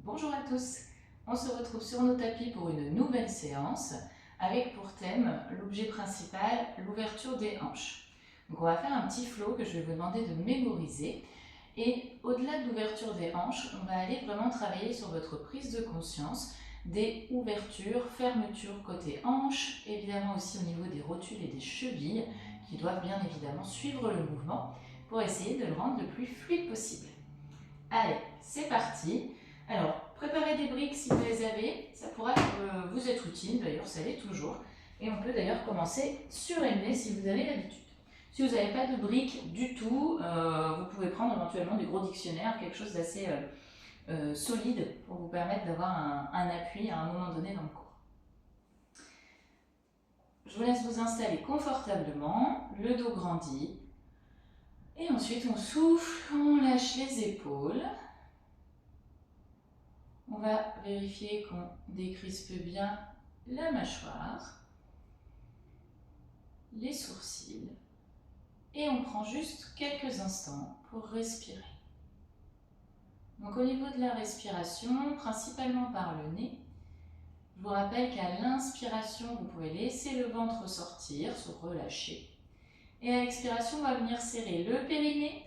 Bonjour à tous, on se retrouve sur nos tapis pour une nouvelle séance avec pour thème l'objet principal, l'ouverture des hanches. Donc on va faire un petit flow que je vais vous demander de mémoriser et au-delà de l'ouverture des hanches, on va aller vraiment travailler sur votre prise de conscience des ouvertures, fermetures côté hanches, évidemment aussi au niveau des rotules et des chevilles qui doivent bien évidemment suivre le mouvement pour essayer de le rendre le plus fluide possible. Allez, c'est parti. Alors, préparez des briques si vous les avez, ça pourra vous être utile, d'ailleurs ça l'est toujours. Et on peut d'ailleurs commencer sur surélevé si vous avez l'habitude. Si vous n'avez pas de briques du tout, vous pouvez prendre éventuellement du gros dictionnaire, quelque chose d'assez solide pour vous permettre d'avoir un appui à un moment donné dans le cours. Je vous laisse vous installer confortablement, le dos grandi. Et ensuite on souffle, on lâche les épaules. On va vérifier qu'on décrispe bien la mâchoire, les sourcils, et on prend juste quelques instants pour respirer. Donc au niveau de la respiration, principalement par le nez, je vous rappelle qu'à l'inspiration, vous pouvez laisser le ventre sortir, se relâcher. Et à l'expiration, on va venir serrer le périnée,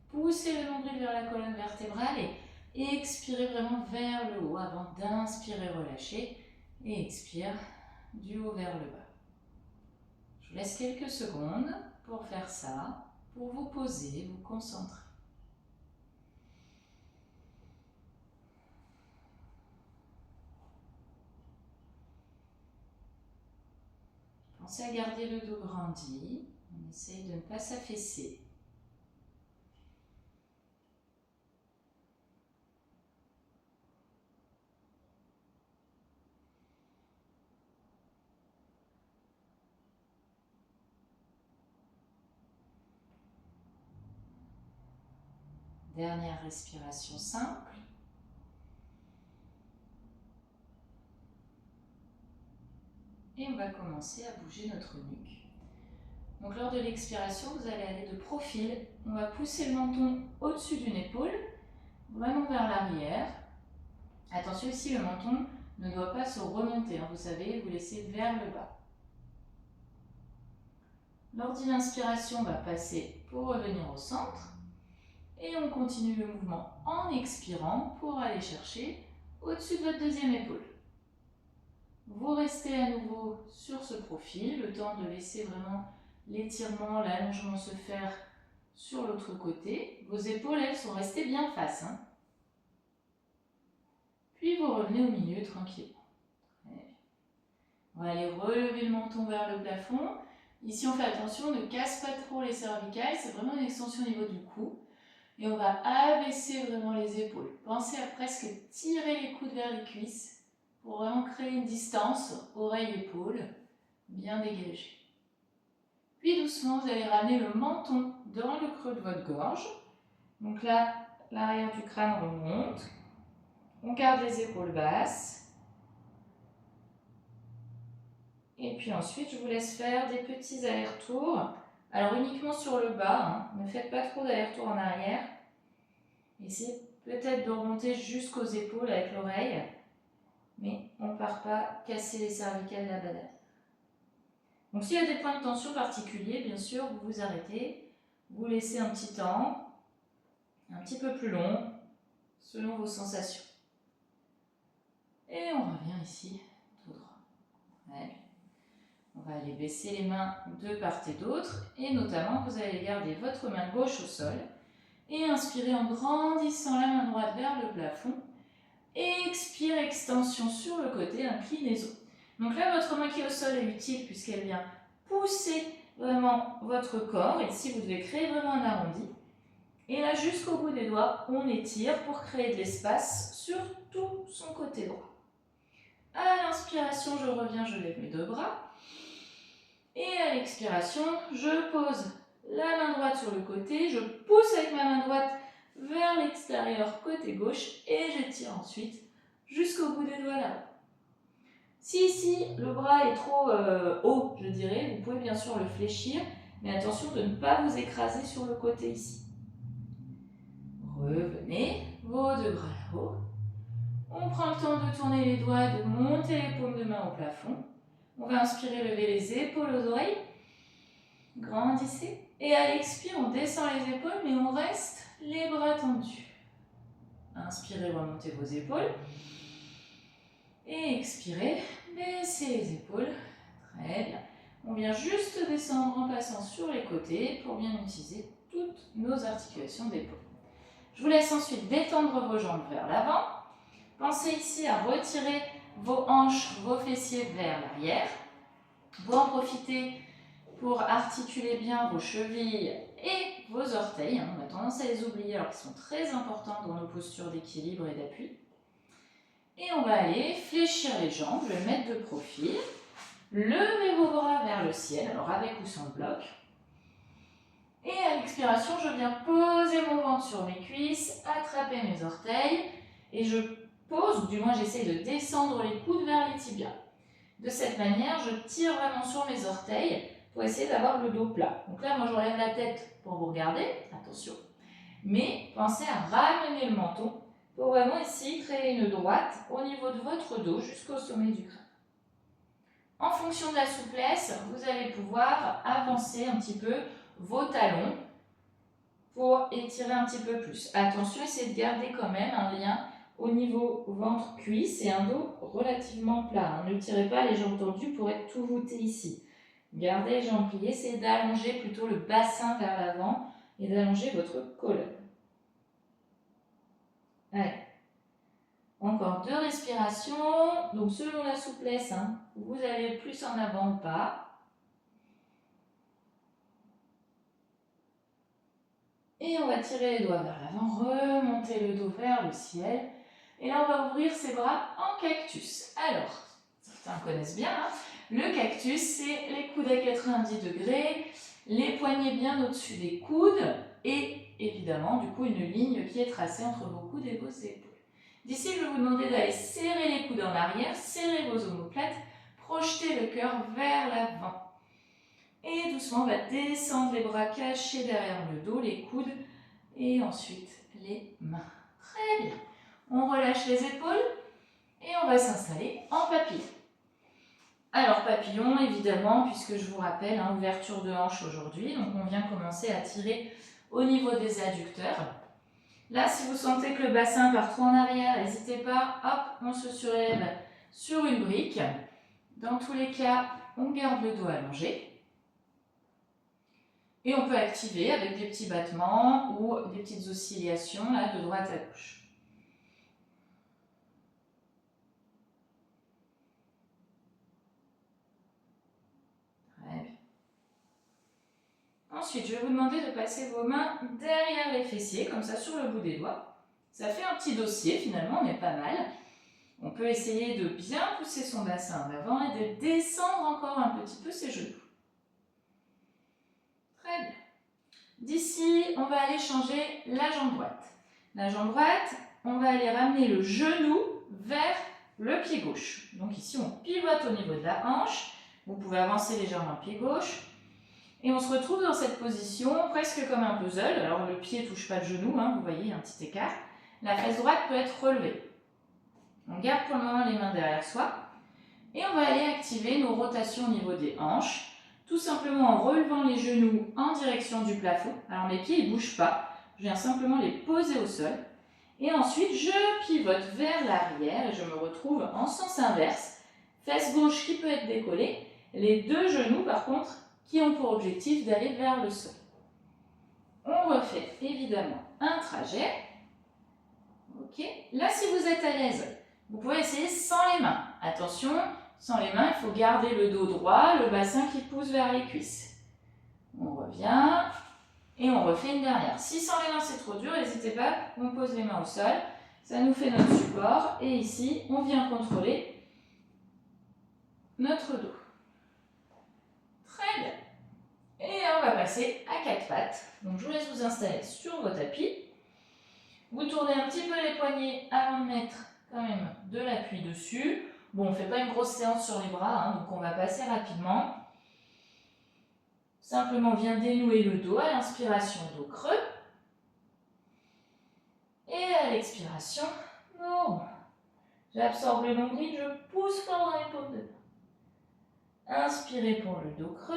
pousser le nombril vers la colonne vertébrale et expirer vraiment vers le haut avant d'inspirer, relâcher et expire du haut vers le bas. Je vous laisse quelques secondes pour faire ça, pour vous poser, vous concentrer. Pensez à garder le dos grandi, on essaye de ne pas s'affaisser. Dernière respiration simple. Et on va commencer à bouger notre nuque. Donc lors de l'expiration, vous allez aller de profil. On va pousser le menton au-dessus d'une épaule, vraiment vers l'arrière. Attention ici, le menton ne doit pas se remonter. Vous savez, vous laissez vers le bas. Lors d'une inspiration, on va passer pour revenir au centre. Et on continue le mouvement en expirant pour aller chercher au-dessus de votre deuxième épaule. Vous restez à nouveau sur ce profil, le temps de laisser vraiment l'étirement, l'allongement se faire sur l'autre côté. Vos épaules, elles, sont restées bien face. Puis vous revenez au milieu tranquillement. On va aller relever le menton vers le plafond. Ici, on fait attention, on ne casse pas trop les cervicales, c'est vraiment une extension au niveau du cou. Et on va abaisser vraiment les épaules. Pensez à presque tirer les coudes vers les cuisses pour vraiment créer une distance oreille-épaule bien dégagée. Puis doucement, vous allez ramener le menton dans le creux de votre gorge. Donc là, l'arrière du crâne remonte. On garde les épaules basses. Et puis ensuite, je vous laisse faire des petits allers-retours. Alors uniquement sur le bas, ne faites pas trop d'allers-retours en arrière. Essayez peut-être de remonter jusqu'aux épaules avec l'oreille, mais on ne part pas casser les cervicales de la banane. Donc s'il y a des points de tension particuliers, bien sûr, vous vous arrêtez, vous laissez un petit temps, un petit peu plus long, selon vos sensations. Et on revient ici, tout droit. Ouais. On va aller baisser les mains de part et d'autre, et notamment, vous allez garder votre main gauche au sol, et inspirez en grandissant la main droite vers le plafond, et expire, extension sur le côté, inclinaison. Donc là, votre main qui est au sol est utile puisqu'elle vient pousser vraiment votre corps. Ici, vous devez créer vraiment un arrondi. Et là, jusqu'au bout des doigts, on étire pour créer de l'espace sur tout son côté droit. À l'inspiration, je reviens, je lève mes deux bras. Et à l'expiration, je pose la main droite sur le côté, je pousse avec ma main droite vers l'extérieur côté gauche et j'étire ensuite jusqu'au bout des doigts là-bas. Si ici le bras est trop haut, je dirais, vous pouvez bien sûr le fléchir, mais attention de ne pas vous écraser sur le côté ici. Revenez, vos deux bras là-haut. On prend le temps de tourner les doigts, de monter les paumes de main au plafond. On va inspirer, lever les épaules aux oreilles. Grandissez. Et à l'expire, on descend les épaules, mais on reste les bras tendus. Inspirez, remontez vos épaules. Et expirez, baissez les épaules. Très bien. On vient juste descendre en passant sur les côtés pour bien utiliser toutes nos articulations d'épaule. Je vous laisse ensuite détendre vos jambes vers l'avant. Pensez ici à retirer vos hanches, vos fessiers vers l'arrière. Vous en profitez pour articuler bien vos chevilles et vos orteils. On a tendance à les oublier alors qu'ils sont très importants dans nos postures d'équilibre et d'appui. Et on va aller fléchir les jambes, je vais mettre de profil. Levez vos bras vers le ciel, alors avec ou sans bloc. Et à l'expiration, je viens poser mon ventre sur mes cuisses, attraper mes orteils et je pose, ou du moins j'essaie de descendre les coudes vers les tibias. De cette manière, je tire vraiment sur mes orteils pour essayer d'avoir le dos plat. Donc là, moi je relève la tête pour vous regarder, attention. Mais pensez à ramener le menton pour vraiment ici créer une droite au niveau de votre dos jusqu'au sommet du crâne. En fonction de la souplesse, vous allez pouvoir avancer un petit peu vos talons pour étirer un petit peu plus. Attention, essayez de garder quand même un lien au niveau ventre-cuisse et un dos relativement plat. Ne tirez pas les jambes tendues pour être tout voûté ici. Gardez les jambes pliées, essayez d'allonger plutôt le bassin vers l'avant et d'allonger votre colonne. Allez. Encore 2 respirations. Donc selon la souplesse, vous allez plus en avant ou pas. Et on va tirer les doigts vers l'avant, remonter le dos vers le ciel. Et là, on va ouvrir ses bras en cactus. Alors, certains connaissent bien. Le cactus, c'est les coudes à 90 degrés, les poignets bien au-dessus des coudes et évidemment, du coup, une ligne qui est tracée entre vos coudes et vos épaules. D'ici, je vais vous demander d'aller serrer les coudes en arrière, serrer vos omoplates, projeter le cœur vers l'avant. Et doucement, on va descendre les bras cachés derrière le dos, les coudes, et ensuite les mains. Très bien. On relâche les épaules et on va s'installer en papillon. Alors papillon, évidemment, puisque je vous rappelle, ouverture de hanche aujourd'hui, donc on vient commencer à tirer au niveau des adducteurs. Là, si vous sentez que le bassin part trop en arrière, n'hésitez pas, hop, on se surélève sur une brique. Dans tous les cas, on garde le dos allongé. Et on peut activer avec des petits battements ou des petites oscillations là, de droite à gauche. Très bien. Ensuite, je vais vous demander de passer vos mains derrière les fessiers, comme ça sur le bout des doigts. Ça fait un petit dossier finalement, on est pas mal. On peut essayer de bien pousser son bassin en avant et de descendre encore un petit peu ses genoux. Très bien. D'ici, on va aller changer la jambe droite. La jambe droite, on va aller ramener le genou vers le pied gauche. Donc ici, on pivote au niveau de la hanche. Vous pouvez avancer légèrement le pied gauche. Et on se retrouve dans cette position presque comme un puzzle. Alors le pied ne touche pas le genou, vous voyez, un petit écart. La fesse droite peut être relevée. On garde pour le moment les mains derrière soi. Et on va aller activer nos rotations au niveau des hanches. Tout simplement en relevant les genoux en direction du plafond. Alors mes pieds ne bougent pas, je viens simplement les poser au sol. Et ensuite je pivote vers l'arrière et je me retrouve en sens inverse. Fesse gauche qui peut être décollée, les deux genoux par contre qui ont pour objectif d'aller vers le sol. On refait évidemment un trajet. Ok. Là si vous êtes à l'aise, vous pouvez essayer sans les mains. Attention. Sans les mains, il faut garder le dos droit, le bassin qui pousse vers les cuisses. On revient et on refait une dernière. Si sans les mains c'est trop dur, n'hésitez pas, on pose les mains au sol. Ça nous fait notre support et ici, on vient contrôler notre dos. Très bien. Et on va passer à 4 pattes. Donc je vous laisse vous installer sur vos tapis. Vous tournez un petit peu les poignets avant de mettre quand même de l'appui dessus. Bon, on ne fait pas une grosse séance sur les bras, donc on va passer rapidement. Simplement, on vient dénouer le dos à l'inspiration, dos creux. Et à l'expiration, nous J'absorbe le nombril, je pousse fort dans les paumes de main. Inspirez pour le dos creux.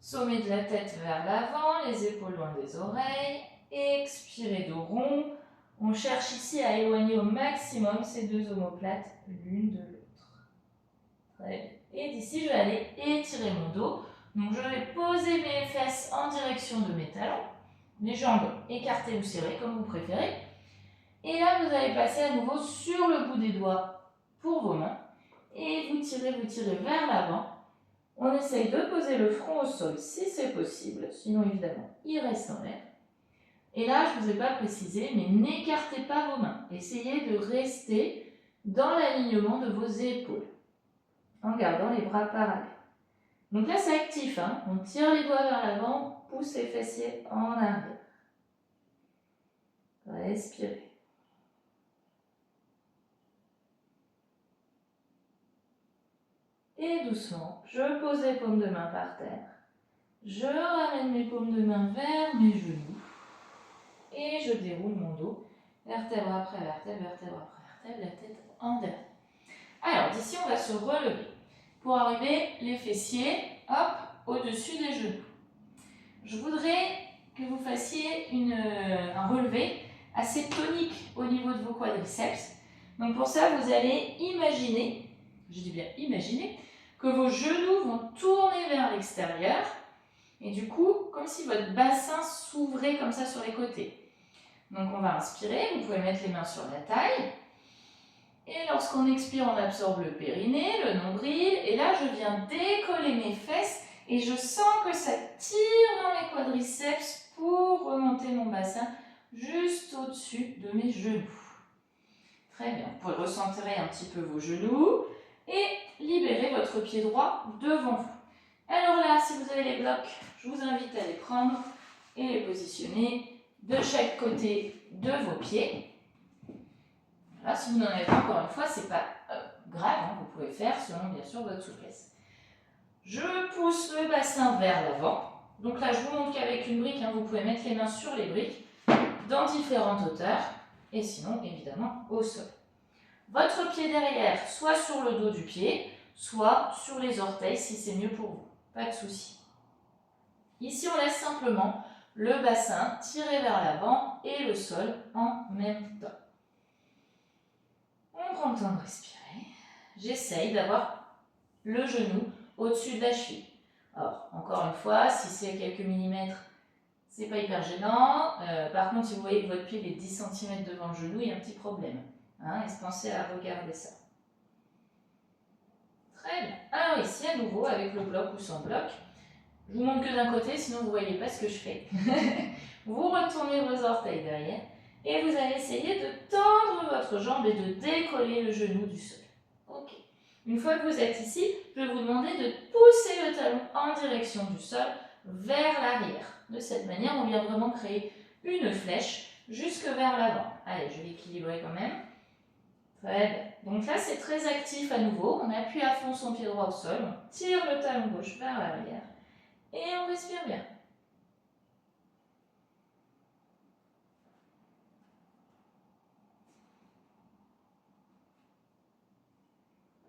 Sommet de la tête vers l'avant, les épaules loin des oreilles. Expirez dos rond. On cherche ici à éloigner au maximum ces deux omoplates l'une de l'autre. Très bien. Et d'ici, je vais aller étirer mon dos. Donc, je vais poser mes fesses en direction de mes talons. Les jambes écartées ou serrées, comme vous préférez. Et là, vous allez passer à nouveau sur le bout des doigts pour vos mains. Et vous tirez vers l'avant. On essaye de poser le front au sol si c'est possible. Sinon, évidemment, il reste en l'air. Et là, je ne vous ai pas précisé, mais n'écartez pas vos mains. Essayez de rester dans l'alignement de vos épaules en gardant les bras parallèles. Donc là, c'est actif. Hein. On tire les doigts vers l'avant, pousse les fessiers en arrière. Respirez. Et doucement, je pose les paumes de main par terre. Je ramène mes paumes de main vers mes genoux. Et je déroule mon dos, vertèbre après vertèbre, vertèbre après vertèbre, la tête en derrière. Alors, d'ici, on va se relever pour arriver les fessiers, hop, au-dessus des genoux. Je voudrais que vous fassiez un relevé assez tonique au niveau de vos quadriceps. Donc pour ça, vous allez imaginer, je dis bien imaginer, que vos genoux vont tourner vers l'extérieur. Et du coup, comme si votre bassin s'ouvrait comme ça sur les côtés. Donc on va inspirer, vous pouvez mettre les mains sur la taille. Et lorsqu'on expire, on absorbe le périnée, le nombril. Et là, je viens décoller mes fesses et je sens que ça tire dans les quadriceps pour remonter mon bassin juste au-dessus de mes genoux. Très bien, vous pouvez recentrer un petit peu vos genoux et libérer votre pied droit devant vous. Alors là, si vous avez les blocs, je vous invite à les prendre et les positionner de chaque côté de vos pieds. Là, si vous n'en avez pas, encore une fois, c'est pas grave, hein, vous pouvez faire selon bien sûr votre souplesse. Je pousse le bassin vers l'avant. Donc là, je vous montre qu'avec une brique, hein, vous pouvez mettre les mains sur les briques dans différentes hauteurs et sinon, évidemment, au sol. Votre pied derrière, soit sur le dos du pied, soit sur les orteils si c'est mieux pour vous. Pas de souci. Ici, on laisse simplement le bassin tiré vers l'avant et le sol en même temps. On prend le temps de respirer. J'essaye d'avoir le genou au-dessus de la cheville. Alors, encore une fois, si c'est quelques millimètres, c'est pas hyper gênant. Par contre, si vous voyez que votre pied est 10 cm devant le genou, il y a un petit problème. Hein, et pensez à regarder ça. Très bien. Alors ici, à nouveau, avec le bloc ou sans bloc, je vous montre que d'un côté, sinon vous ne voyez pas ce que je fais. Vous retournez vos orteils derrière et vous allez essayer de tendre votre jambe et de décoller le genou du sol. Ok. Une fois que vous êtes ici, je vais vous demander de pousser le talon en direction du sol vers l'arrière. De cette manière, on vient vraiment créer une flèche jusque vers l'avant. Allez, je vais équilibrer quand même. Très bien. Donc là, c'est très actif à nouveau. On appuie à fond son pied droit au sol, on tire le talon gauche vers l'arrière et on respire bien.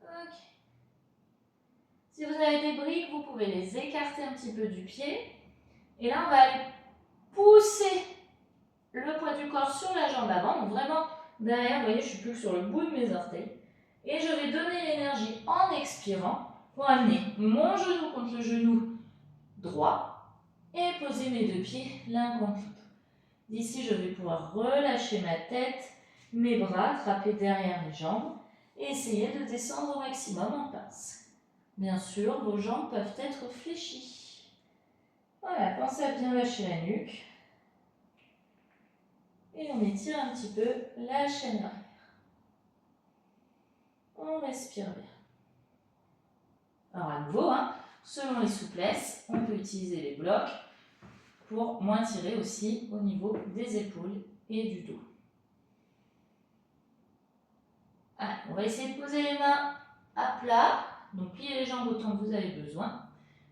Ok. Si vous avez des briques, vous pouvez les écarter un petit peu du pied. Et là, on va aller pousser le poids du corps sur la jambe avant. Donc vraiment, derrière, vous voyez, je suis plus sur le bout de mes orteils. Et je vais donner l'énergie en expirant pour amener mon genou contre le genou droit et poser mes deux pieds l'un contre l'autre. D'ici, je vais pouvoir relâcher ma tête, mes bras, attraper derrière les jambes et essayer de descendre au maximum en pince. Bien sûr, vos jambes peuvent être fléchies. Voilà, pensez à bien lâcher la nuque. Et on étire un petit peu la chaîne arrière. On respire bien. Alors à nouveau, hein, selon les souplesses, on peut utiliser les blocs pour moins tirer aussi au niveau des épaules et du dos. Allez, on va essayer de poser les mains à plat. Donc pliez les jambes autant que vous avez besoin.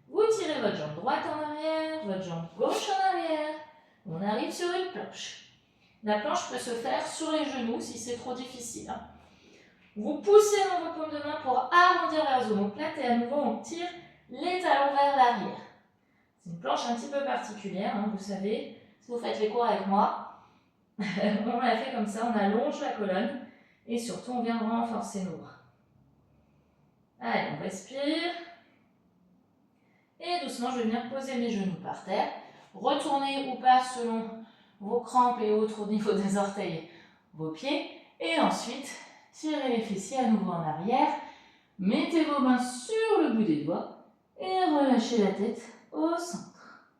Vous tirez votre jambe droite en arrière, votre jambe gauche en arrière. On arrive sur une planche. La planche peut se faire sur les genoux si c'est trop difficile. Hein. Vous poussez dans vos paumes de main pour arrondir les omoplates et à nouveau on tire les talons vers l'arrière. C'est une planche un petit peu particulière, hein, vous savez, si vous faites les cours avec moi, on la fait comme ça, on allonge la colonne et surtout on vient renforcer nos bras. Allez, on respire. Et doucement, je vais venir poser mes genoux par terre. Retournez ou pas selon vos crampes et autres au niveau des orteils, vos pieds. Et ensuite, tirez les fessiers à nouveau en arrière. Mettez vos mains sur le bout des doigts et relâchez la tête au centre.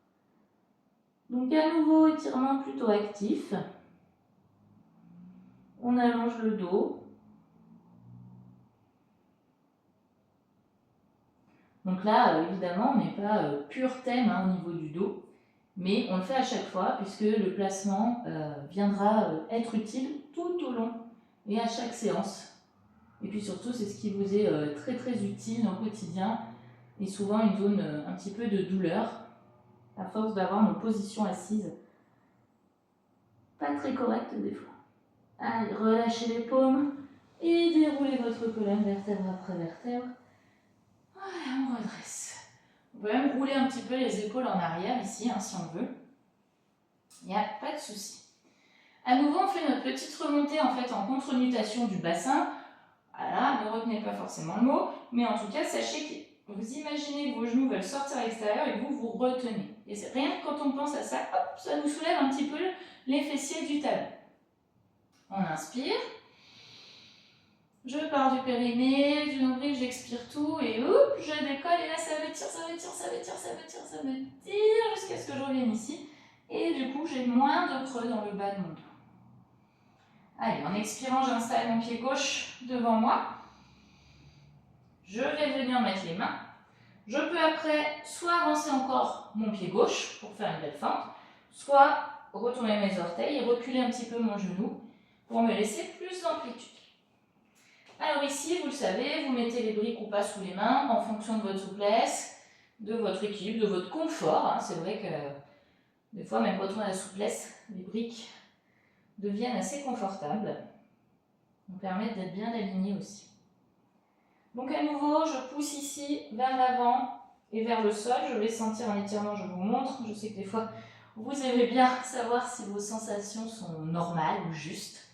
Donc à nouveau, étirement plutôt actif. On allonge le dos. Donc là, évidemment, on n'est pas pur thème hein, au niveau du dos, mais on le fait à chaque fois puisque le placement viendra être utile tout au long et à chaque séance. Et puis surtout, c'est ce qui vous est très très utile au quotidien et souvent une zone un petit peu de douleur à force d'avoir nos positions assises pas très correctes des fois. Allez, relâchez les paumes et déroulez votre colonne vertèbre après vertèbre. Voilà, on redresse. On peut même rouler un petit peu les épaules en arrière ici, hein, si on veut. Il n'y a pas de souci. À nouveau, on fait notre petite remontée en fait en contre-nutation du bassin. Voilà, ne retenez pas forcément le mot, mais en tout cas, sachez que vous imaginez que vos genoux veulent sortir à l'extérieur et que vous vous retenez. Et c'est rien que quand on pense à ça, hop, ça nous soulève un petit peu les fessiers du talon. On inspire. Je pars du périnée, du nombril, j'expire tout et hop, je décolle et là ça me tire, ça me tire, ça me tire, ça me tire, ça me tire jusqu'à ce que je revienne ici. Et du coup, j'ai moins de creux dans le bas de mon dos. Allez, en expirant, j'installe mon pied gauche devant moi. Je vais venir mettre les mains. Je peux après soit avancer encore mon pied gauche pour faire une belle fente, soit retourner mes orteils et reculer un petit peu mon genou pour me laisser plus d'amplitude. Alors ici, vous le savez, vous mettez les briques ou pas sous les mains en fonction de votre souplesse, de votre équilibre, de votre confort. Hein. C'est vrai que des fois, même quand on a la souplesse, les briques deviennent assez confortables. Nous permettent d'être bien alignés aussi. Donc à nouveau, je pousse ici vers l'avant et vers le sol. Je vais sentir en étirement, je vous montre. Je sais que des fois, vous aimez bien savoir si vos sensations sont normales ou justes.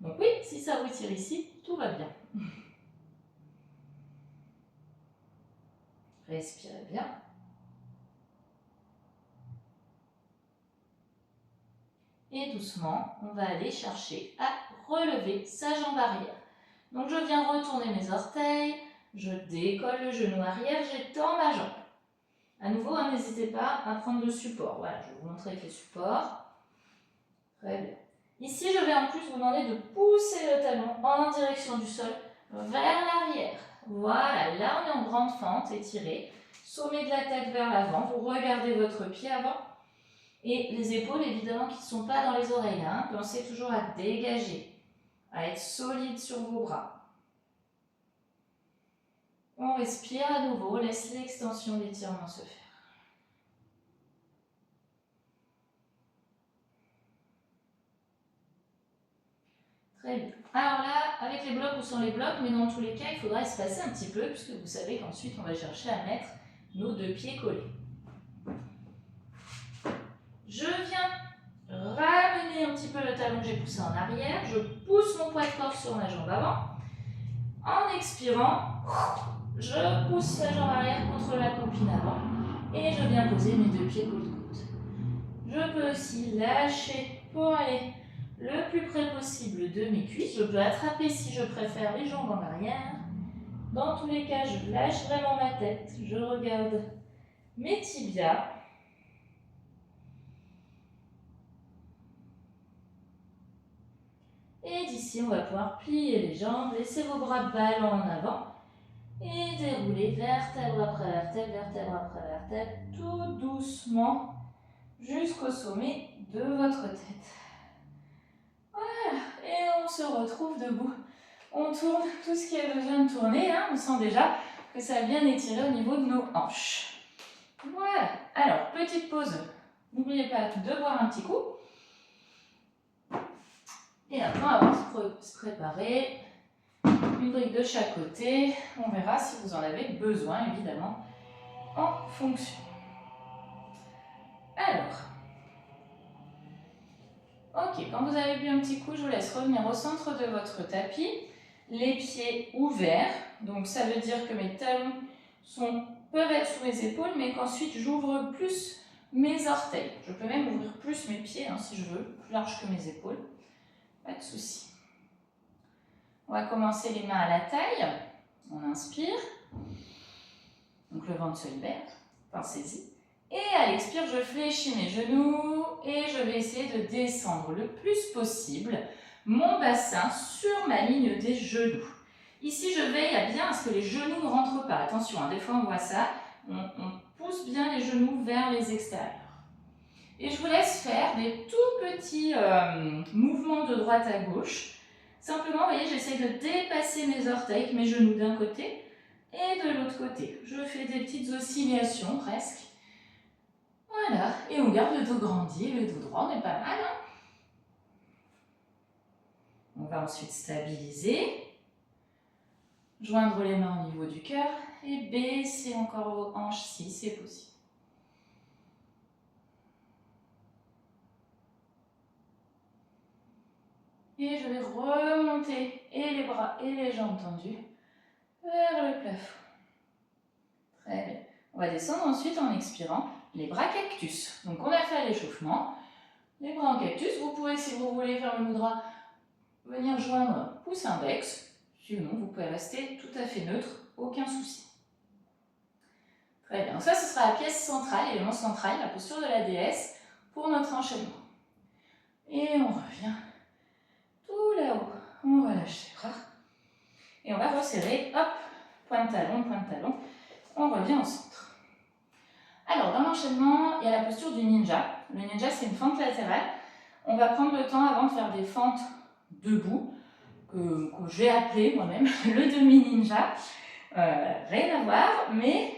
Donc oui, si ça vous tire ici, tout va bien. Respirez bien. Et doucement, on va aller chercher à relever sa jambe arrière. Donc je viens retourner mes orteils, je décolle le genou arrière, j'étends ma jambe. À nouveau, hein, n'hésitez pas à prendre le support. Voilà, je vais vous montrer avec les supports. Très bien. Ici, je vais en plus vous demander de pousser le talon en direction du sol vers l'arrière. Voilà, là on est en grande fente, étirée. Sommet de la tête vers l'avant, vous regardez votre pied avant. Et les épaules, évidemment, qui ne sont pas dans les oreilles. Hein. Pensez toujours à dégager, à être solide sur vos bras. On respire à nouveau, laisse l'extension d'étirement se faire. Très bien. Alors là, avec les blocs ou sans les blocs, mais dans tous les cas, il faudra espacer un petit peu, puisque vous savez qu'ensuite, on va chercher à mettre nos deux pieds collés. Je viens ramener un petit peu le talon que j'ai poussé en arrière. Je pousse mon poids de corps sur ma jambe avant. En expirant, je pousse la jambe arrière contre la copine avant. Et je viens poser mes deux pieds côte-côte. Je peux aussi lâcher pour aller le plus près possible de mes cuisses. Je peux attraper si je préfère les jambes en arrière. Dans tous les cas, je lâche vraiment ma tête. Je regarde mes tibias. Et d'ici, on va pouvoir plier les jambes, laisser vos bras ballants en avant et dérouler vertèbre après vertèbre, vertèbre après vertèbre, tout doucement jusqu'au sommet de votre tête. Voilà, et on se retrouve debout. On tourne tout ce qui a besoin de tourner, hein. On sent déjà que ça a bien étiré au niveau de nos hanches. Voilà, alors petite pause, n'oubliez pas de boire un petit coup. Et après, on va se préparer une brique de chaque côté. On verra si vous en avez besoin, évidemment, en fonction. Alors, ok, quand vous avez bu un petit coup, je vous laisse revenir au centre de votre tapis. Les pieds ouverts, donc ça veut dire que mes talons peuvent être sous mes épaules, mais qu'ensuite j'ouvre plus mes orteils. Je peux même ouvrir plus mes pieds, si je veux, plus large que mes épaules. Pas de souci. On va commencer les mains à la taille. On inspire. Donc le ventre se libère. Pensez-y. Et à l'expire, je fléchis mes genoux et je vais essayer de descendre le plus possible mon bassin sur ma ligne des genoux. Ici, je veille à bien à ce que les genoux ne rentrent pas. Attention, des fois on voit ça. On pousse bien les genoux vers les extérieurs. Et je vous laisse faire des tout petits mouvements de droite à gauche. Simplement, vous voyez, j'essaie de dépasser mes orteils avec mes genoux d'un côté et de l'autre côté. Je fais des petites oscillations presque. Voilà, et on garde le dos grandi, le dos droit, on est pas mal. On va ensuite stabiliser, joindre les mains au niveau du cœur et baisser encore vos hanches si c'est possible. Et je vais remonter et les bras et les jambes tendues vers le plafond. Très bien. On va descendre ensuite en expirant les bras cactus. Donc on a fait l'échauffement. Les bras en cactus, vous pouvez, si vous voulez faire le mudra, venir joindre pouce index. Sinon, vous pouvez rester tout à fait neutre, aucun souci. Très bien. Donc ça, ce sera la pièce centrale, l'élément central, la posture de la déesse pour notre enchaînement. Et on revient tout là-haut. On relâche les bras. Et on va resserrer, hop, point de talon, on revient au centre. Alors, dans l'enchaînement, il y a la posture du ninja. Le ninja, c'est une fente latérale. On va prendre le temps avant de faire des fentes debout, que je vais appeler moi-même le demi-ninja. Rien à voir, mais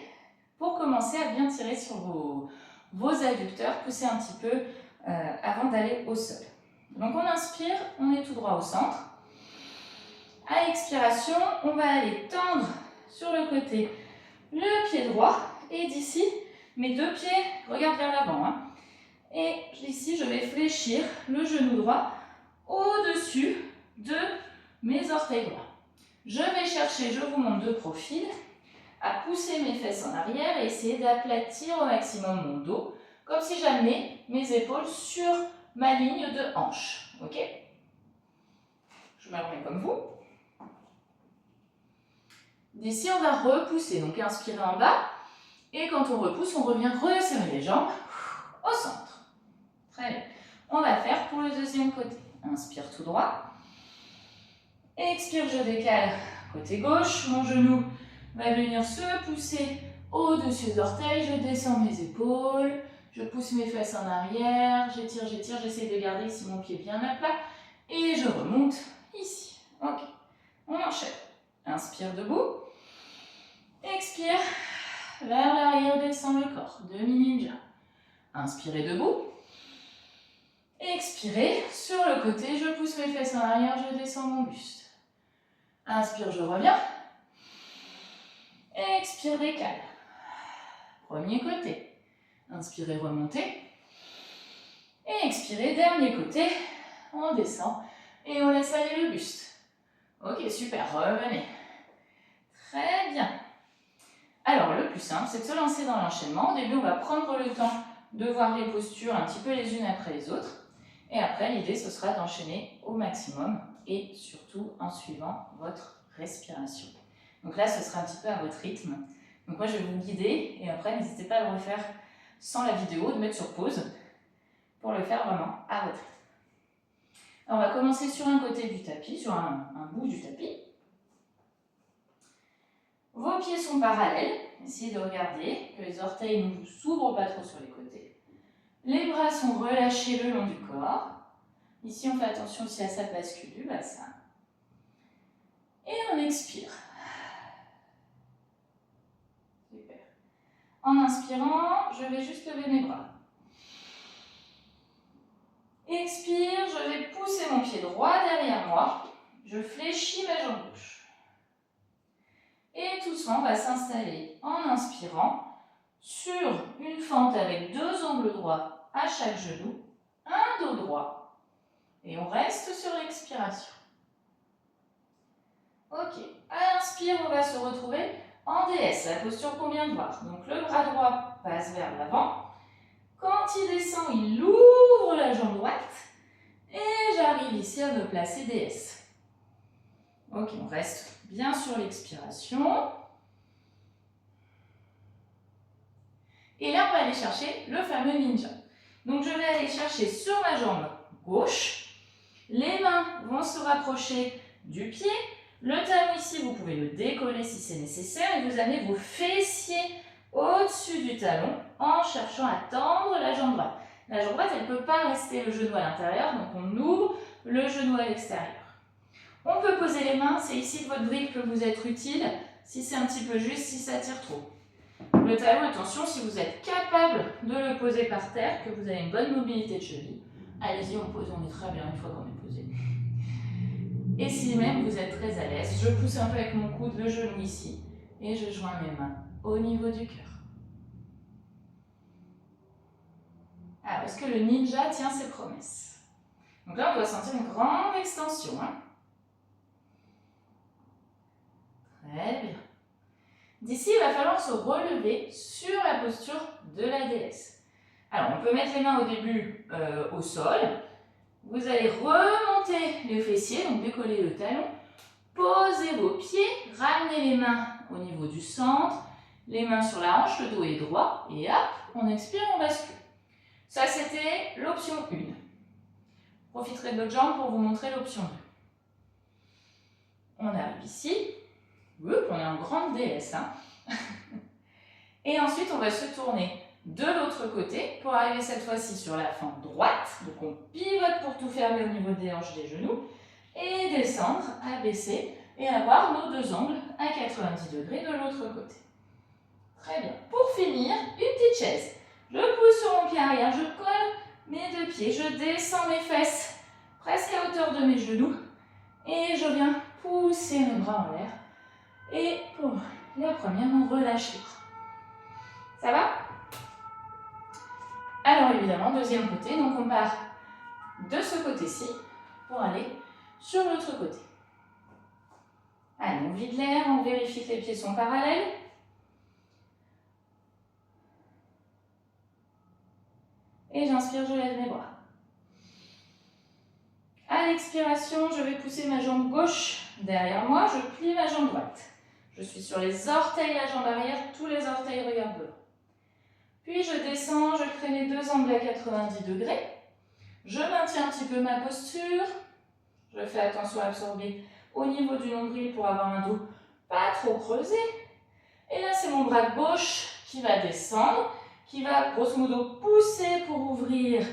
pour commencer à bien tirer sur vos adducteurs, pousser un petit peu avant d'aller au sol. Donc on inspire, on est tout droit au centre. À l'expiration, on va aller tendre sur le côté le pied droit et d'ici, mes deux pieds regardent vers l'avant. Et ici, je vais fléchir le genou droit au-dessus de mes orteils droits. Je vais chercher, je vous montre de profil, à pousser mes fesses en arrière et essayer d'aplatir au maximum mon dos, comme si j'amenais mes épaules sur ma ligne de hanche. Ok? Je me remets comme vous. D'ici, on va repousser. Donc, inspirer en bas. Et quand on repousse, on revient resserrer les jambes au centre. Très bien. On va faire pour le deuxième côté. Inspire tout droit. Expire, je décale côté gauche. Mon genou va venir se pousser au-dessus des orteils. Je descends mes épaules. Je pousse mes fesses en arrière. J'étire, j'essaie de garder ici mon pied bien à plat. Et je remonte ici. Ok. On enchaîne. Inspire debout. Expire. Vers l'arrière, descend le corps. Demi-ninja. Inspirez debout. Expirez. Sur le côté, je pousse mes fesses en arrière. Je descends mon buste. Inspire, je reviens. Expire, décale. Premier côté. Inspirez, remontez. Et expirez, dernier côté. On descend et on laisse aller le buste. Ok, super, revenez. Très bien. Alors, le plus simple, c'est de se lancer dans l'enchaînement. Au début, on va prendre le temps de voir les postures un petit peu les unes après les autres. Et après, l'idée, ce sera d'enchaîner au maximum et surtout en suivant votre respiration. Donc là, ce sera un petit peu à votre rythme. Donc moi, je vais vous guider et après, n'hésitez pas à le refaire sans la vidéo, de mettre sur pause pour le faire vraiment à votre rythme. Alors, on va commencer sur un côté du tapis, sur un bout du tapis. Vos pieds sont parallèles. Essayez de regarder que les orteils ne vous s'ouvrent pas trop sur les côtés. Les bras sont relâchés le long du corps. Ici, on fait attention aussi à sa bascule du bassin. Et on expire. Super. En inspirant, je vais juste lever mes bras. Expire, je vais pousser mon pied droit derrière moi. Je fléchis ma jambe gauche. Et tout ça, on va s'installer en inspirant sur une fente avec 2 angles droits à chaque genou, un dos droit. Et on reste sur l'expiration. Ok, à l'inspire, on va se retrouver en DS, la posture qu'on vient de voir. Donc le bras droit passe vers l'avant. Quand il descend, il ouvre la jambe droite. Et j'arrive ici à me placer DS. Ok, on reste bien sur l'expiration. Et là, on va aller chercher le fameux ninja. Donc je vais aller chercher sur ma jambe gauche. Les mains vont se rapprocher du pied. Le talon ici, vous pouvez le décoller si c'est nécessaire et vous amenez vos fessiers au-dessus du talon en cherchant à tendre la jambe droite. La jambe droite, elle ne peut pas rester le genou à l'intérieur, donc on ouvre le genou à l'extérieur. On peut poser les mains, c'est ici que votre brique peut vous être utile, si c'est un petit peu juste, si ça tire trop. Le talon, attention, si vous êtes capable de le poser par terre, que vous avez une bonne mobilité de cheville, allez-y, on pose, on est très bien une fois qu'on est posé. Et si même vous êtes très à l'aise, je pousse un peu avec mon coude le genou ici et je joins mes mains au niveau du cœur. Alors, est-ce que le ninja tient ses promesses? Donc là, on doit sentir une grande extension. Très bien. D'ici, il va falloir se relever sur la posture de la déesse. Alors, on peut mettre les mains au début au sol. Vous allez remonter les fessiers, donc décoller le talon. Posez vos pieds, ramenez les mains au niveau du centre, les mains sur la hanche, le dos est droit, et hop, on expire, on bascule. Ça, c'était l'option 1. Profiterez de votre jambe pour vous montrer l'option 2. On arrive ici, on est en grande déesse. Et ensuite, on va se tourner de l'autre côté pour arriver cette fois-ci sur la fente droite. Donc on pivote pour tout fermer au niveau des hanches, des genoux et descendre, abaisser et avoir nos 2 angles à 90 degrés de l'autre côté. Très bien. Pour finir, une petite chaise. Je pousse sur mon pied arrière, je colle mes 2 pieds, je descends mes fesses presque à hauteur de mes genoux et je viens pousser mes bras en l'air. Et pour la première, on relâche les bras. Ça va? Alors évidemment, deuxième côté, donc on part de ce côté-ci pour aller sur l'autre côté. Allez, on vide l'air, on vérifie que les pieds sont parallèles. Et j'inspire, je lève mes bras. À l'expiration, je vais pousser ma jambe gauche derrière moi, je plie ma jambe droite. Je suis sur les orteils, la jambe arrière, tous les orteils regardent devant. Puis je descends, je crée mes 2 angles à 90 degrés. Je maintiens un petit peu ma posture. Je fais attention à absorber au niveau du nombril pour avoir un dos pas trop creusé. Et là, c'est mon bras gauche qui va descendre, qui va grosso modo pousser pour ouvrir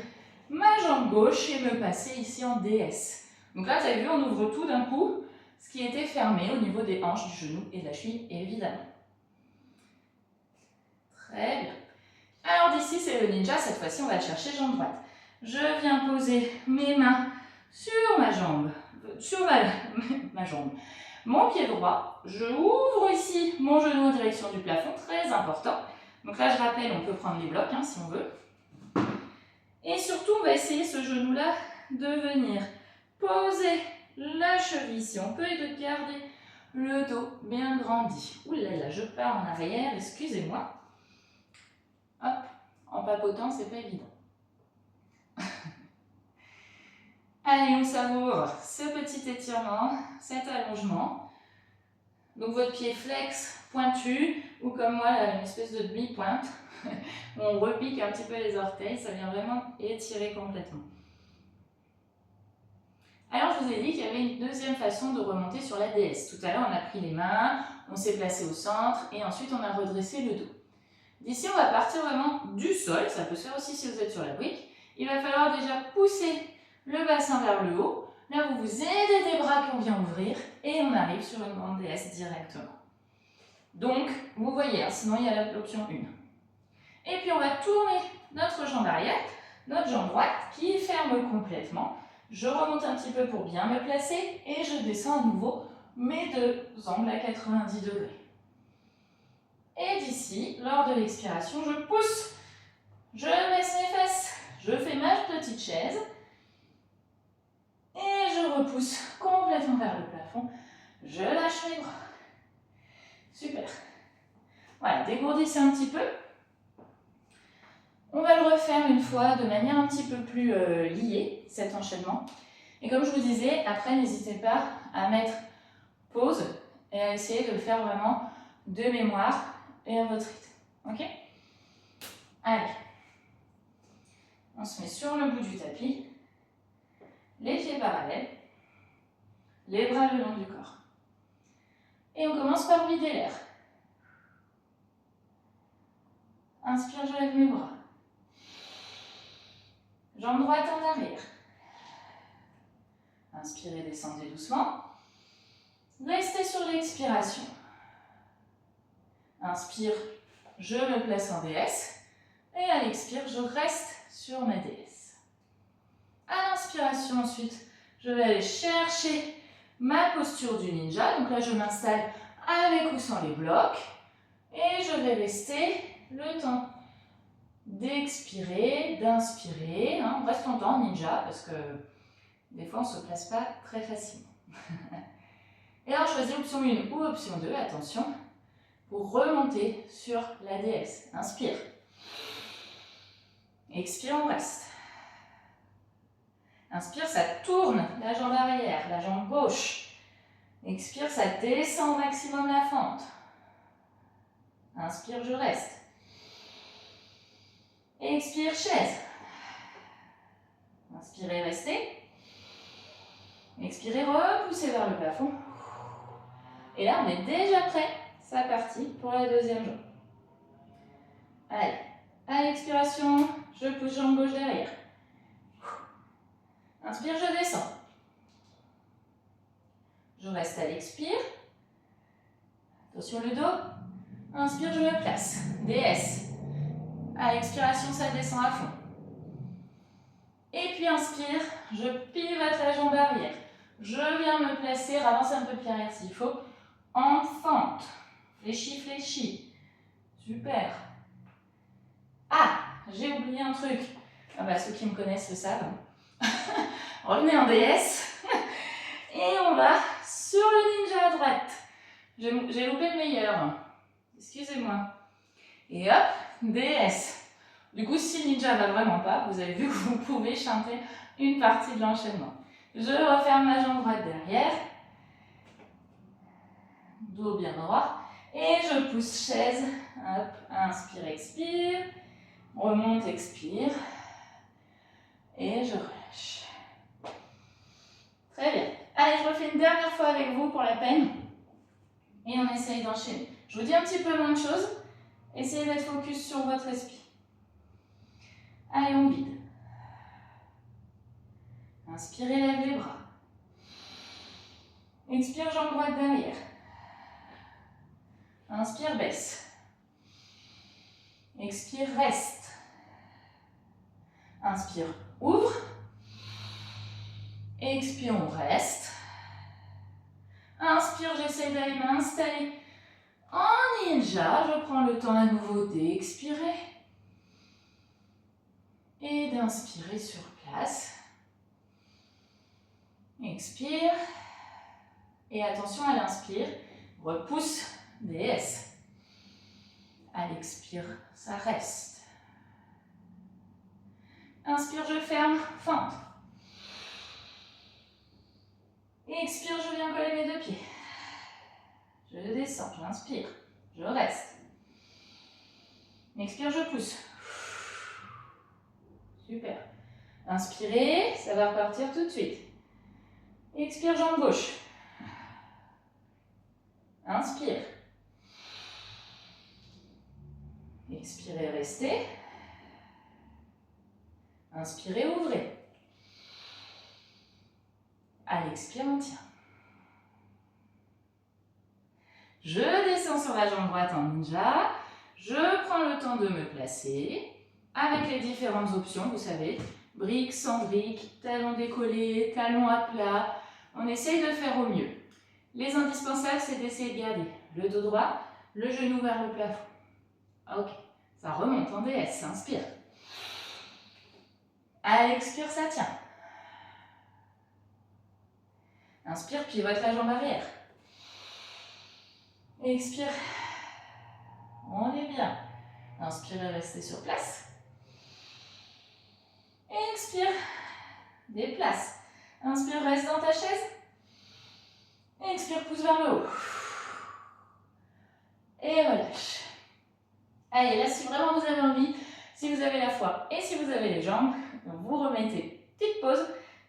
ma jambe gauche et me passer ici en DS. Donc là, vous avez vu, on ouvre tout d'un coup, ce qui était fermé au niveau des hanches, du genou et de la cheville, évidemment. Très bien. Alors d'ici, c'est le ninja. Cette fois-ci, on va le chercher jambe droite. Je viens poser mes mains sur ma jambe, ma jambe, mon pied droit. Je ouvre ici mon genou en direction du plafond, très important. Donc là, je rappelle, on peut prendre les blocs si on veut. Et surtout, on va essayer ce genou-là de venir poser la cheville si on peut et de garder le dos bien grandi. Ouh là là, je pars en arrière, excusez-moi. Hop, en papotant, c'est pas évident. Allez, on savoure ce petit étirement, cet allongement. Donc votre pied flex, pointu, ou comme moi, là, une espèce de demi-pointe. On repique un petit peu les orteils, ça vient vraiment étirer complètement. Alors, je vous ai dit qu'il y avait une deuxième façon de remonter sur la DS. Tout à l'heure, on a pris les mains, on s'est placé au centre et ensuite on a redressé le dos. D'ici, on va partir vraiment du sol, ça peut se faire aussi si vous êtes sur la brique. Il va falloir déjà pousser le bassin vers le haut. Là, vous vous aidez des bras qu'on vient ouvrir et on arrive sur une grande DS directement. Donc, vous voyez, sinon il y a l'option 1. Et puis, on va tourner notre jambe arrière. notre jambe droite qui ferme complètement. Je remonte un petit peu pour bien me placer et je descends à nouveau mes deux angles à 90 degrés. Et d'ici, lors de l'expiration, je pousse, je baisse mes fesses, je fais ma petite chaise et je repousse complètement vers le plafond. Je lâche mes bras. Super. Voilà, dégourdissez un petit peu. On va le refaire une fois de manière un petit peu plus liée, cet enchaînement. Et comme je vous disais, après, n'hésitez pas à mettre pause et à essayer de le faire vraiment de mémoire et à votre rythme. Ok? Allez. On se met sur le bout du tapis, les pieds parallèles, les bras le long du corps. Et on commence par vider l'air. Inspire, je lève mes bras. Jambe droite en arrière. Inspirez, descendez doucement. Restez sur l'expiration. Inspire, je me place en DS. Et à l'expire, je reste sur ma DS. À l'inspiration ensuite, je vais aller chercher ma posture du ninja. Donc là, je m'installe avec ou sans les blocs. Et je vais rester le temps d'expirer, d'inspirer. On reste longtemps en ninja parce que des fois, on ne se place pas très facilement. Et alors, choisis option 1 ou option 2, attention, pour remonter sur la DS. Inspire. Expire, on reste. Inspire, ça tourne la jambe arrière, la jambe gauche. Expire, ça descend au maximum la fente. Inspire, je reste. Expire, chaise. Inspirez, restez. Expirez, repoussez vers le plafond. Et là, on est déjà prêt. C'est parti pour la deuxième jambe. Allez, à l'expiration, je pousse jambe gauche derrière. Inspire, je descends. Je reste à l'expire. Attention le dos. Inspire, je me place. DS. À l'expiration, ça descend à fond. Et puis inspire, je pivote la jambe arrière. Je viens me placer, ravancer un peu le pied arrière s'il faut, en fente. Fléchis, fléchis. Super. Ah, j'ai oublié un truc. Ah bah, ceux qui me connaissent le savent. Revenez en DS. Et on va sur le ninja à droite. J'ai loupé le meilleur. Excusez-moi. Et hop, DS. Du coup, si le ninja ne va vraiment pas, vous avez vu que vous pouvez chanter une partie de l'enchaînement. Je referme ma jambe droite derrière. Dos bien droit. Et je pousse chaise. Hop, inspire, expire. Remonte, expire. Et je relâche. Très bien. Allez, je refais une dernière fois avec vous pour la peine. Et on essaye d'enchaîner. Je vous dis un petit peu moins de choses. Essayez d'être focus sur votre esprit. Allez, on vide. Inspirez, lève les bras. Expire, jambe droite derrière. Inspire, baisse. Expire, reste. Inspire, ouvre. Expire, on reste. Inspire, j'essaie d'aller m'installer en ninja. Je prends le temps à nouveau d'expirer. Et d'inspirer sur place. Expire. Et attention à l'inspire. Repousse, DS. À l'expire, ça reste. Inspire, je ferme, fente. Et expire, je viens coller mes deux pieds. Je descends, j'inspire, je reste. Expire, je pousse. Super. Inspirez, ça va repartir tout de suite. Expire, jambe gauche. Inspire. Expirez, restez. Inspirez, ouvrez. À l'expire, on tient. Je descends sur la jambe droite en ninja. Je prends le temps de me placer. avec les différentes options, vous savez, briques, sans briques, talons décollés, talons à plat. On essaye de faire au mieux. Les indispensables, c'est d'essayer de garder le dos droit, le genou vers le plafond. Ok, ça remonte en DS, ça inspire. À l'expire, ça tient. Inspire, pivote la jambe arrière. Expire. On est bien. Inspirez, restez sur place. Expire. Déplace. Inspire, reste dans ta chaise. Expire, pousse vers le haut. Et relâche. Allez, là, si vraiment vous avez envie, si vous avez la foi et si vous avez les jambes, vous remettez petite pause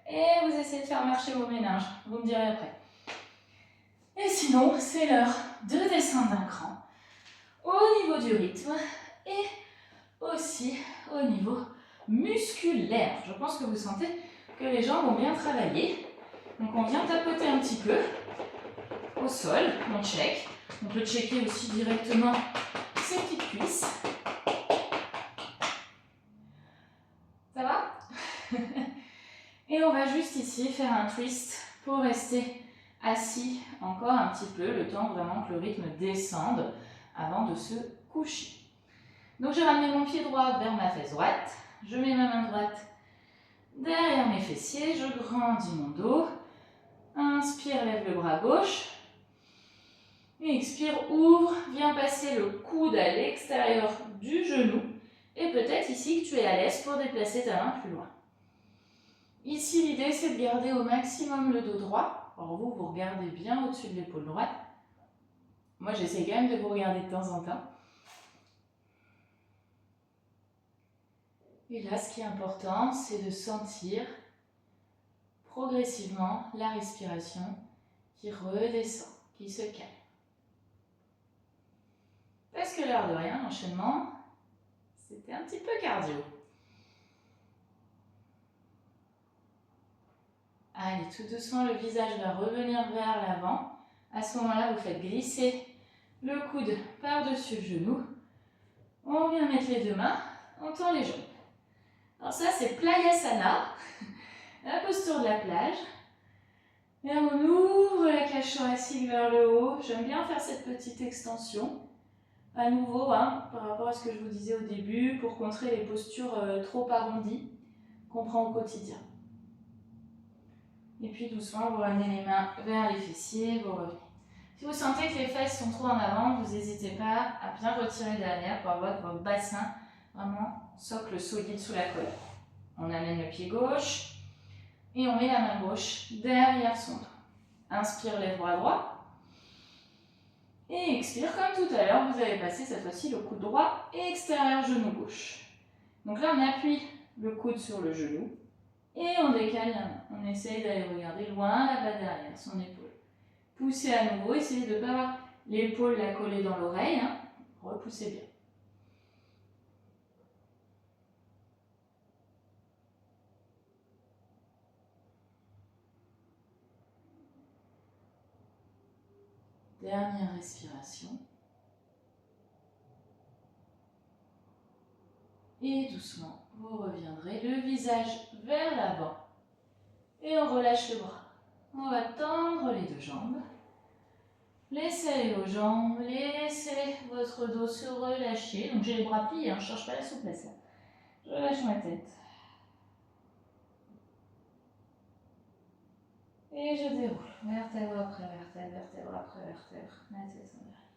et vous essayez de faire marcher vos méninges. Vous me direz après. Et sinon, c'est l'heure de descendre d'un cran au niveau du rythme et aussi au niveau musculaire. Je pense que vous sentez que les jambes ont bien travaillé. Donc on vient tapoter un petit peu au sol, on check. On peut checker aussi directement ses petites cuisses. Ça va? Et on va juste ici faire un twist pour rester assis encore un petit peu, le temps vraiment que le rythme descende avant de se coucher. Donc je ramène mon pied droit vers ma fesse droite, je mets ma main droite derrière mes fessiers, je grandis mon dos, inspire, lève le bras gauche, et expire, ouvre, viens passer le coude à l'extérieur du genou, et peut-être ici que tu es à l'aise pour déplacer ta main plus loin. Ici l'idée c'est de garder au maximum le dos droit. Alors vous regardez bien au-dessus de l'épaule droite. Moi, j'essaie quand même de vous regarder de temps en temps. Et là, ce qui est important, c'est de sentir progressivement la respiration qui redescend, qui se calme. Parce que l'air de rien, l'enchaînement, c'était un petit peu cardio. Allez, tout doucement, le visage va revenir vers l'avant. À ce moment-là, vous faites glisser le coude par-dessus le genou. On vient mettre les deux mains, on tend les jambes. Alors ça, c'est Playasana, la posture de la plage. Et on ouvre la cage thoracique vers le haut. J'aime bien faire cette petite extension. À nouveau, par rapport à ce que je vous disais au début, pour contrer les postures trop arrondies qu'on prend au quotidien. Et puis doucement, vous ramenez les mains vers les fessiers, vous revenez. Si vous sentez que les fesses sont trop en avant, vous n'hésitez pas à bien retirer derrière pour avoir votre bassin vraiment socle solide sous la colonne. On amène le pied gauche et on met la main gauche derrière son dos. Inspire, lève bras droit. Et expire, comme tout à l'heure, vous avez passé cette fois-ci le coude droit et extérieur genou gauche. Donc là, on appuie le coude sur le genou et on décale la main. On essaye d'aller regarder loin là-bas derrière son épaule. Poussez à nouveau, essayez de ne pas avoir l'épaule la coller dans l'oreille. Repoussez bien. Dernière respiration. Et doucement, vous reviendrez le visage vers l'avant. Et on relâche le bras. On va tendre les deux jambes. Laissez aller vos jambes, laissez votre dos se relâcher. Donc j'ai les bras pliés, je ne cherche pas la souplesse. Je relâche ma tête. Et je déroule. Vertèbre après vertèbre, vertèbre après vertèbre. La tête en arrière.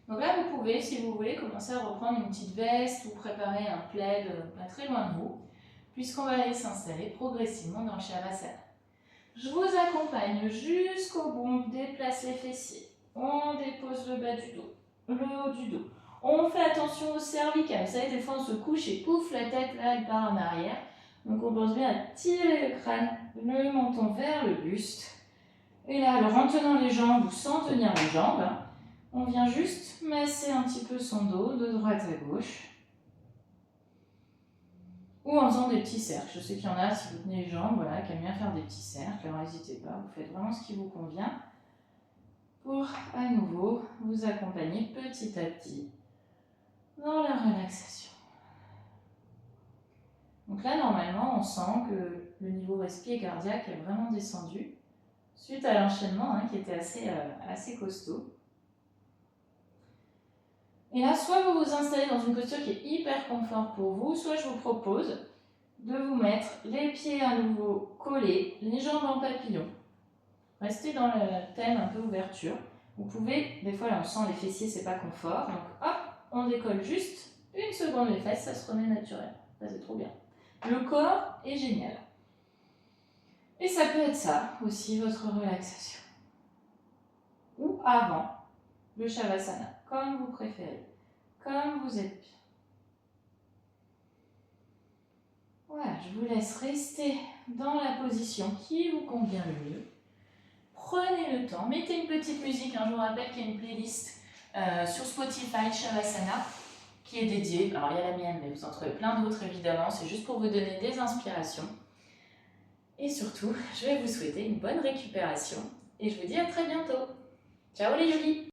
Donc là, vous pouvez, si vous voulez, commencer à reprendre une petite veste ou préparer un plaid pas très loin de vous, puisqu'on va aller s'installer progressivement dans le Shavasana. Je vous accompagne jusqu'au bout, on déplace les fessiers, on dépose le bas du dos, le haut du dos. On fait attention au cervical, vous savez, des fois on se couche et pouf, la tête là, elle part en arrière. Donc on pense bien à tirer le crâne, le menton vers le buste. Et là, alors en tenant les jambes ou sans tenir les jambes, on vient juste masser un petit peu son dos de droite à gauche. Ou en faisant des petits cercles. Je sais qu'il y en a, si vous tenez les jambes, voilà, qui aiment bien faire des petits cercles. Alors n'hésitez pas, vous faites vraiment ce qui vous convient pour à nouveau vous accompagner petit à petit dans la relaxation. Donc là, normalement, on sent que le niveau respi cardiaque est vraiment descendu suite à l'enchaînement qui était assez costaud. Et là, soit vous vous installez dans une posture qui est hyper confort pour vous, soit je vous propose de vous mettre les pieds à nouveau collés, les jambes en papillon. Restez dans le thème un peu ouverture. Vous pouvez, des fois là on sent les fessiers, c'est pas confort, donc hop, on décolle juste une seconde les fesses, ça se remet naturel. Ça c'est trop bien. Le corps est génial. Et ça peut être ça aussi, votre relaxation. Ou avant le Shavasana, comme vous préférez, comme vous êtes bien. Voilà, je vous laisse rester dans la position qui vous convient le mieux. Prenez le temps, mettez une petite musique, je vous rappelle qu'il y a une playlist sur Spotify, Shavasana, qui est dédiée, alors il y a la mienne, mais vous en trouvez plein d'autres évidemment, c'est juste pour vous donner des inspirations. Et surtout, je vais vous souhaiter une bonne récupération, et je vous dis à très bientôt. Ciao les yogis!